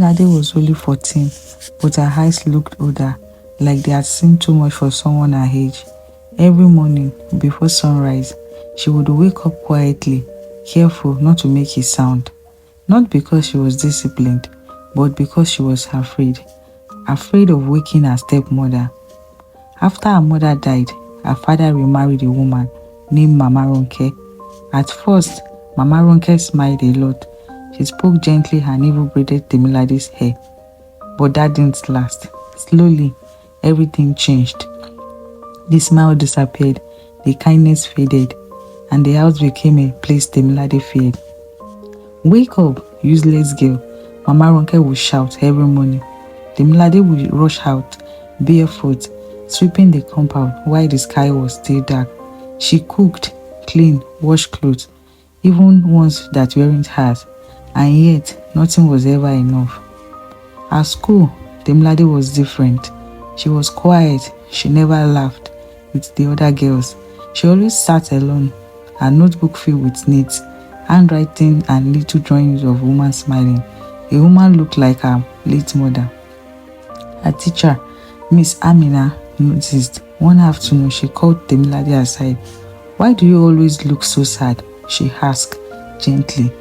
Temilade was only 14, but her eyes looked older, like they had seen too much for someone her age. Every morning, before sunrise, she would wake up quietly, careful not to make a sound. Not because she was disciplined, but because she was afraid of waking her stepmother. After her mother died, her father remarried a woman named Mama Ronke. At first, Mama Ronke smiled a lot. She spoke gently and even braided Temilade's hair. But that didn't last. Slowly, everything changed. The smile disappeared, the kindness faded, and the house became a place Temilade feared. "Wake up, useless girl," Mama Ronke would shout every morning. Temilade would rush out, barefoot, sweeping the compound while the sky was still dark. She cooked, cleaned, washed clothes, even ones that weren't hers, and yet nothing was ever enough. At school, Temilade was different. She was quiet, she never laughed with the other girls. She always sat alone, her notebook filled with notes, handwriting and little drawings of woman smiling. A woman looked like her late mother. Her teacher, Miss Amina, noticed. One afternoon, she called Temilade aside. "Why do you always look so sad?" she asked gently.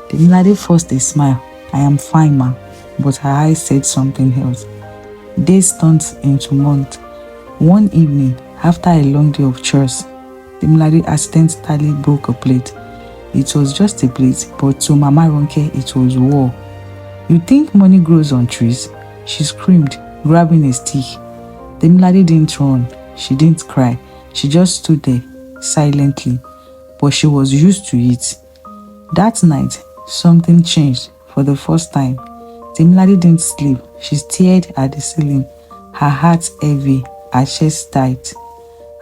Temilade forced a smile. "I am fine, ma," but her eyes said something else. Days turned into months. One evening, after a long day of chores, Temilade accidentally broke a plate. It was just a plate, but to Mama Ronke, it was war. "You think money grows on trees?" she screamed, grabbing a stick. Temilade didn't run. She didn't cry. She just stood there, silently. But she was used to it. That night, something changed for the first time. Temilade didn't sleep. She stared at the ceiling, her heart heavy, her chest tight.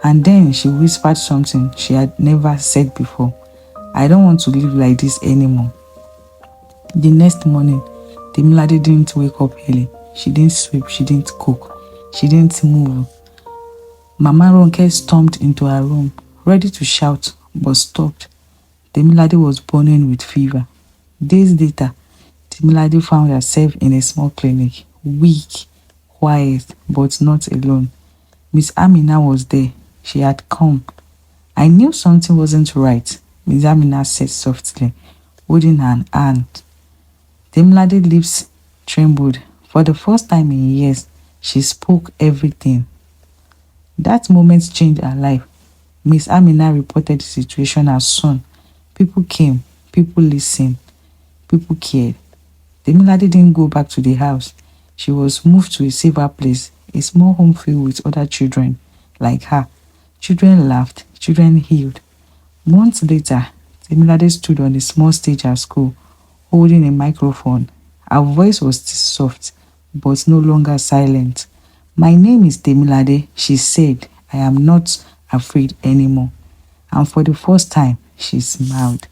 And then she whispered something she had never said before. "I don't want to live like this anymore." The next morning, Temilade didn't wake up early. She didn't sweep, she didn't cook, she didn't move. Mama Ronke stormed into her room, ready to shout, but stopped. Temilade was burning with fever. Days later, Temilade found herself in a small clinic, weak, quiet, but not alone. Miss Amina was there. She had come. "I knew something wasn't right," Miss Amina said softly, holding her hand. Temilade's lips trembled. For the first time in years, she spoke everything. That moment changed her life. Miss Amina reported the situation as soon. People came, people listened, people cared. Temilade didn't go back to the house. She was moved to a safer place, a small home filled with other children like her. Children laughed, children healed. Months later, Temilade stood on a small stage at school, holding a microphone. Her voice was still soft, but no longer silent. "My name is Temilade," she said. "I am not afraid anymore." And for the first time, she smiled.